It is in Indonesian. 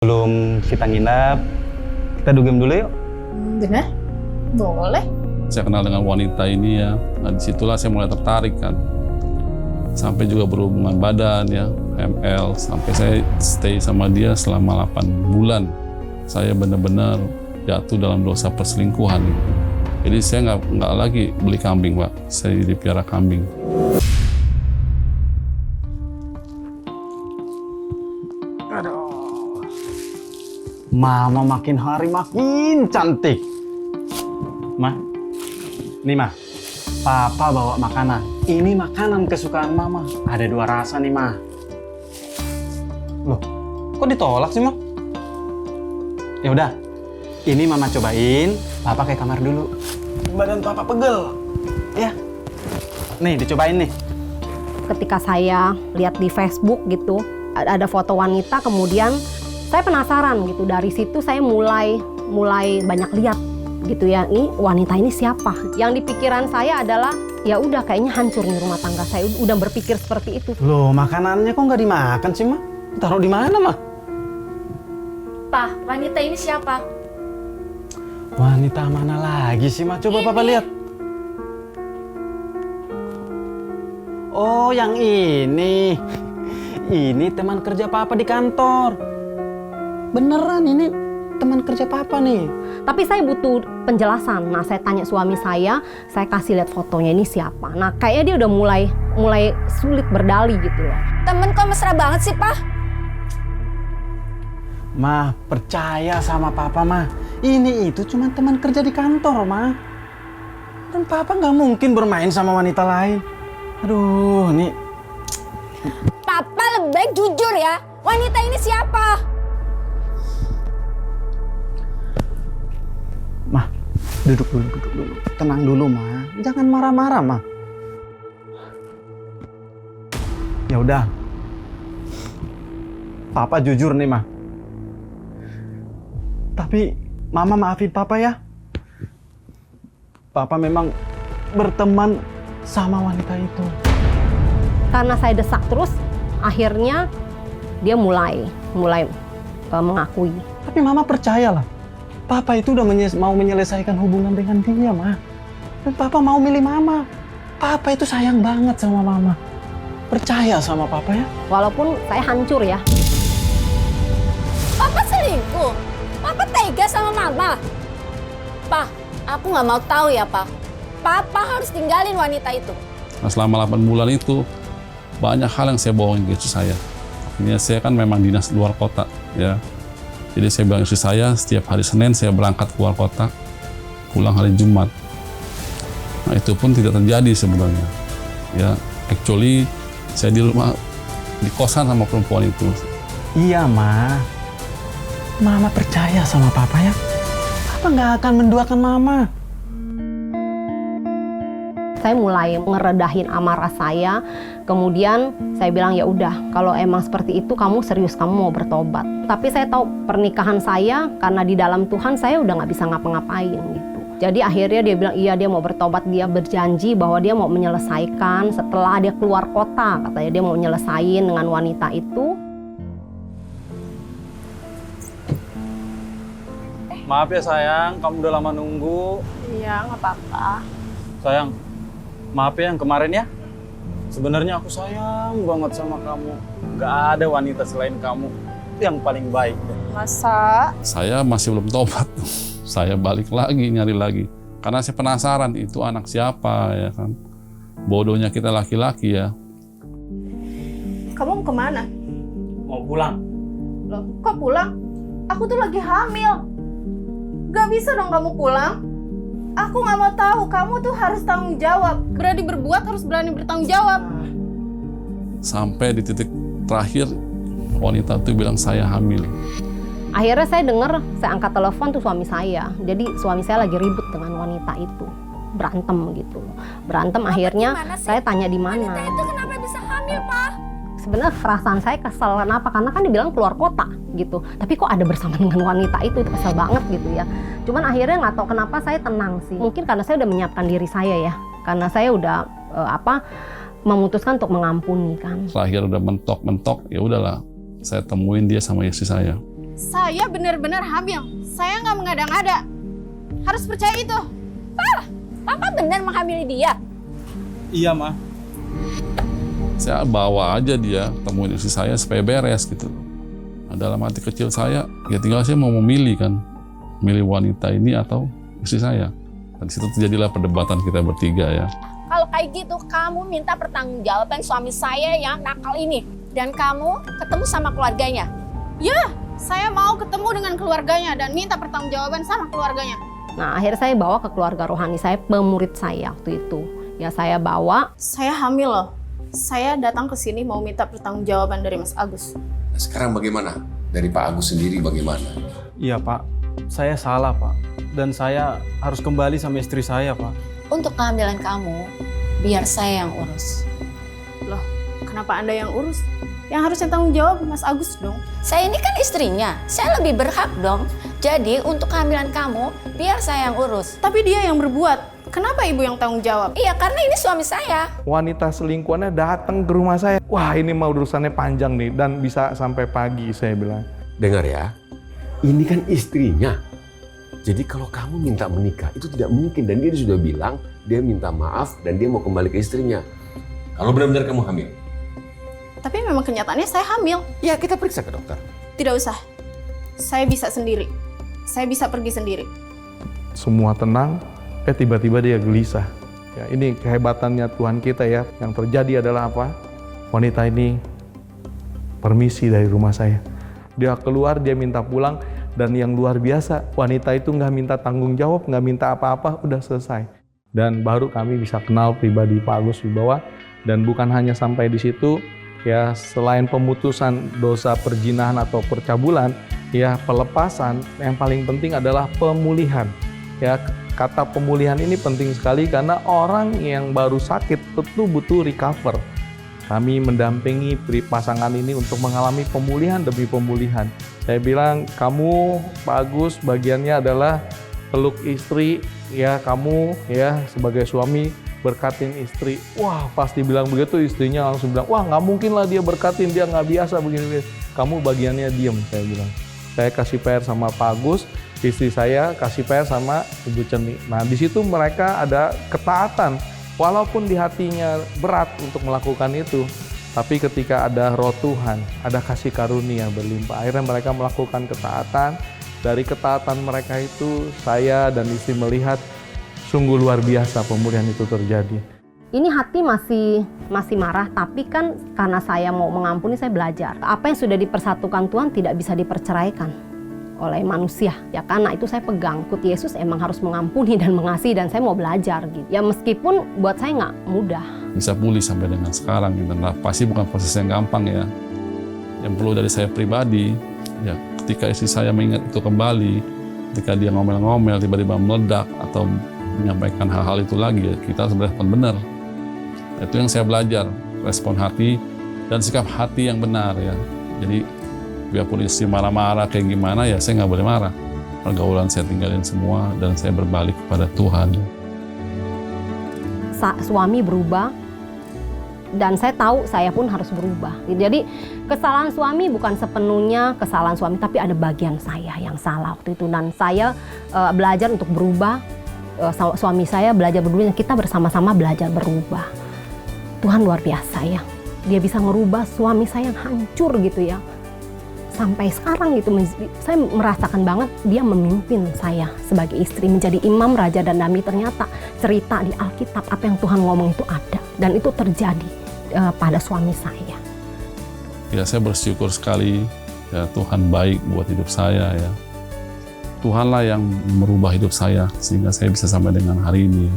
Sebelum kita nginap, kita dugem dulu yuk. Bener? Boleh. Saya kenal dengan wanita ini ya, nah disitulah saya mulai tertarik kan. Sampai juga berhubungan badan ya, ML, sampai saya stay sama dia selama 8 bulan. Saya benar-benar jatuh dalam dosa perselingkuhan. Jadi saya nggak lagi beli kambing, Pak. Saya jadi piara kambing. Mama makin hari makin cantik. Ma, nih Ma, Papa bawa makanan. Ini makanan kesukaan Mama. Ada 2 rasa nih Ma. Loh, kok ditolak sih Ma? Ya udah, ini Mama cobain. Papa ke kamar dulu. Badan Papa pegel. Ya, nih dicobain nih. Ketika saya lihat di Facebook gitu, ada foto wanita, kemudian saya penasaran gitu. Dari situ saya mulai banyak lihat gitu ya, ini wanita ini siapa? Yang di pikiran saya adalah ya udah kayaknya hancur nih rumah tangga saya. Udah berpikir seperti itu. Loh, makanannya kok nggak dimakan sih Ma? Taruh di mana Ma? Pak, wanita ini siapa? Wanita mana lagi sih Ma? Coba Papa lihat. Oh, yang ini. Ini teman kerja Papa di kantor. Beneran, ini teman kerja Papa nih. Tapi saya butuh penjelasan. Nah, saya tanya suami saya kasih lihat fotonya ini siapa. Nah, kayaknya dia udah mulai sulit berdalih gitu loh. Temen kok mesra banget sih, Pak? Ma, percaya sama Papa, Ma. Ini itu cuma teman kerja di kantor, Ma. Dan Papa nggak mungkin bermain sama wanita lain. Aduh, ini... Papa lebih baik jujur ya. Wanita ini siapa? Ma, duduk dulu. Tenang dulu, Ma. Jangan marah-marah, Ma. Ya udah. Papa jujur nih, Ma. Tapi Mama maafin Papa ya. Papa memang berteman sama wanita itu. Karena saya desak terus, akhirnya dia mulai mengakui. Tapi Mama percayalah. Papa itu udah mau menyelesaikan hubungan dengan dia, Ma. Dan Papa mau milih Mama. Papa itu sayang banget sama Mama. Percaya sama Papa ya. Walaupun saya hancur ya. Papa selingkuh? Papa tega sama Mama? Pak, aku nggak mau tahu ya, Pak. Papa harus tinggalin wanita itu. Nah, selama 8 bulan itu banyak hal yang saya bohongin ke istri saya. Akhirnya saya kan memang dinas luar kota ya. Jadi saya bilang istri saya setiap hari Senin saya berangkat keluar kota, pulang hari Jumat. Nah itu pun tidak terjadi sebenarnya. Ya, actually saya di rumah di kosan sama perempuan itu. Iya, Ma. Mama percaya sama Papa ya. Papa nggak akan menduakan Mama. Saya mulai ngeredahin amarah saya. Kemudian saya bilang ya udah, kalau emang seperti itu kamu serius, kamu mau bertobat. Tapi saya tahu pernikahan saya karena di dalam Tuhan saya udah nggak bisa ngapa-ngapain gitu. Jadi akhirnya dia bilang iya dia mau bertobat, dia berjanji bahwa dia mau menyelesaikan setelah dia keluar kota. Katanya dia mau nyelesain dengan wanita itu. Maaf ya sayang, kamu udah lama nunggu. Iya, nggak apa-apa. Sayang, maaf ya yang kemarin ya. Sebenarnya aku sayang banget sama kamu. Gak ada wanita selain kamu yang paling baik. Masa? Saya masih belum tobat. Saya balik lagi, nyari lagi. Karena saya penasaran itu anak siapa ya kan. Bodohnya kita laki-laki ya. Kamu mau kemana? Mau pulang. Loh, kok pulang? Aku tuh lagi hamil. Gak bisa dong kamu pulang. Aku gak mau tahu, kamu tuh harus tanggung jawab. Berani berbuat harus berani bertanggung jawab. Sampai di titik terakhir wanita itu bilang saya hamil. Akhirnya saya dengar, saya angkat telepon tuh suami saya. Jadi suami saya lagi ribut dengan wanita itu. Berantem gitu. Berantem akhirnya saya tanya di mana. Wanita itu kenapa bisa hamil, Pak? Sebenarnya perasaan saya kesel, kenapa? Karena kan dibilang keluar kota gitu. Tapi kok ada bersama dengan wanita itu kesel banget gitu ya. Cuman akhirnya nggak tahu kenapa saya tenang sih. Mungkin karena saya udah menyiapkan diri saya ya. Karena saya udah memutuskan untuk mengampuni kan. Terakhir udah mentok-mentok, ya udahlah. Saya temuin dia sama istri saya. Saya benar-benar hamil. Saya nggak mengada-ngada. Harus percaya itu. Papa benar menghamili dia. Iya, Ma. Saya bawa aja dia, temuin istri saya supaya beres gitu. Nah, dalam hati kecil saya, ya tinggal saya mau memilih kan. Milih wanita ini atau istri saya. Dan di situ terjadilah perdebatan kita bertiga ya. Kalau kayak gitu, kamu minta pertanggungjawaban suami saya yang nakal ini. Dan kamu ketemu sama keluarganya. Ya, saya mau ketemu dengan keluarganya dan minta pertanggungjawaban sama keluarganya. Nah, akhirnya saya bawa ke keluarga rohani saya, pemurid saya waktu itu. Ya, saya bawa. Saya hamil loh. Saya datang ke sini mau minta pertanggungjawaban dari Mas Agus. Nah, sekarang bagaimana? Dari Pak Agus sendiri bagaimana? Iya, Pak. Saya salah, Pak. Dan saya harus kembali sama istri saya, Pak. Untuk kehamilan kamu, biar saya yang urus. Loh, kenapa Anda yang urus? Yang harusnya tanggung jawab Mas Agus dong. Saya ini kan istrinya, saya lebih berhak dong. Jadi untuk kehamilan kamu, biar saya yang urus. Tapi dia yang berbuat. Kenapa ibu yang tanggung jawab? Iya, karena ini suami saya. Wanita selingkuhannya datang ke rumah saya. Wah, ini mah urusannya panjang nih dan bisa sampai pagi, saya bilang. Dengar ya, ini kan istrinya. Jadi kalau kamu minta menikah itu tidak mungkin, dan dia sudah bilang dia minta maaf dan dia mau kembali ke istrinya. Kalau benar-benar kamu hamil, Tapi memang kenyataannya saya hamil. ya kita periksa ke dokter. Tidak usah. Saya bisa sendiri. Saya bisa pergi sendiri. Semua tenang, tiba-tiba dia gelisah. Ya, ini kehebatannya Tuhan kita ya. Yang terjadi adalah apa? Wanita ini permisi dari rumah saya. Dia keluar, dia minta pulang, dan yang luar biasa, wanita itu nggak minta tanggung jawab, nggak minta apa-apa, udah selesai. Dan baru kami bisa kenal pribadi Pak Agus Wibawa. Dan bukan hanya sampai di situ, ya selain pemutusan dosa perzinahan atau percabulan, ya pelepasan, yang paling penting adalah pemulihan. Ya, kata pemulihan ini penting sekali karena orang yang baru sakit tentu butuh recover. Kami mendampingi pasangan ini untuk mengalami pemulihan demi pemulihan. Saya bilang, kamu Pak Agus bagiannya adalah peluk istri, ya kamu ya sebagai suami berkatin istri. Wah, pasti bilang begitu, istrinya langsung bilang, wah nggak mungkin lah dia berkatin, dia nggak biasa begini. Kamu bagiannya diem, saya bilang. Saya kasih PR sama Pak Agus, istri saya kasih PR sama Ibu Ceni. Nah, di situ mereka ada ketaatan, walaupun di hatinya berat untuk melakukan itu, tapi ketika ada roh Tuhan, ada kasih karunia berlimpah. Akhirnya mereka melakukan ketaatan. Dari ketaatan mereka itu, saya dan istri melihat sungguh luar biasa pemulihan itu terjadi. Ini hati masih marah, tapi kan karena saya mau mengampuni, saya belajar. Apa yang sudah dipersatukan Tuhan tidak bisa diperceraikan oleh manusia. Ya karena itu saya pegang, ikut Yesus emang harus mengampuni dan mengasihi, dan saya mau belajar gitu. Ya meskipun buat saya nggak mudah. Bisa pulih sampai dengan sekarang gitu. Nah, pasti bukan proses yang gampang ya. Yang perlu dari saya pribadi, ya ketika istri saya mengingat itu kembali, ketika dia ngomel-ngomel tiba-tiba meledak atau menyampaikan hal-hal itu lagi, ya kita harus berespon benar. Itu yang saya belajar, respon hati dan sikap hati yang benar ya. Jadi biarpun istri marah-marah kayak gimana, ya saya nggak boleh marah. Pergaulan saya tinggalin semua dan saya berbalik kepada Tuhan. Suami berubah, dan saya tahu saya pun harus berubah. Jadi kesalahan suami bukan sepenuhnya kesalahan suami, tapi ada bagian saya yang salah waktu itu. Dan saya belajar untuk berubah, suami saya belajar berubah, kita bersama-sama belajar berubah. Tuhan luar biasa ya, dia bisa merubah suami saya yang hancur gitu ya. Sampai sekarang gitu, saya merasakan banget dia memimpin saya sebagai istri menjadi imam, raja, dan dami. Ternyata cerita di Alkitab apa yang Tuhan ngomong itu ada, dan itu terjadi pada suami saya. Ya saya bersyukur sekali ya, Tuhan baik buat hidup saya ya. Tuhanlah yang merubah hidup saya sehingga saya bisa sampai dengan hari ini.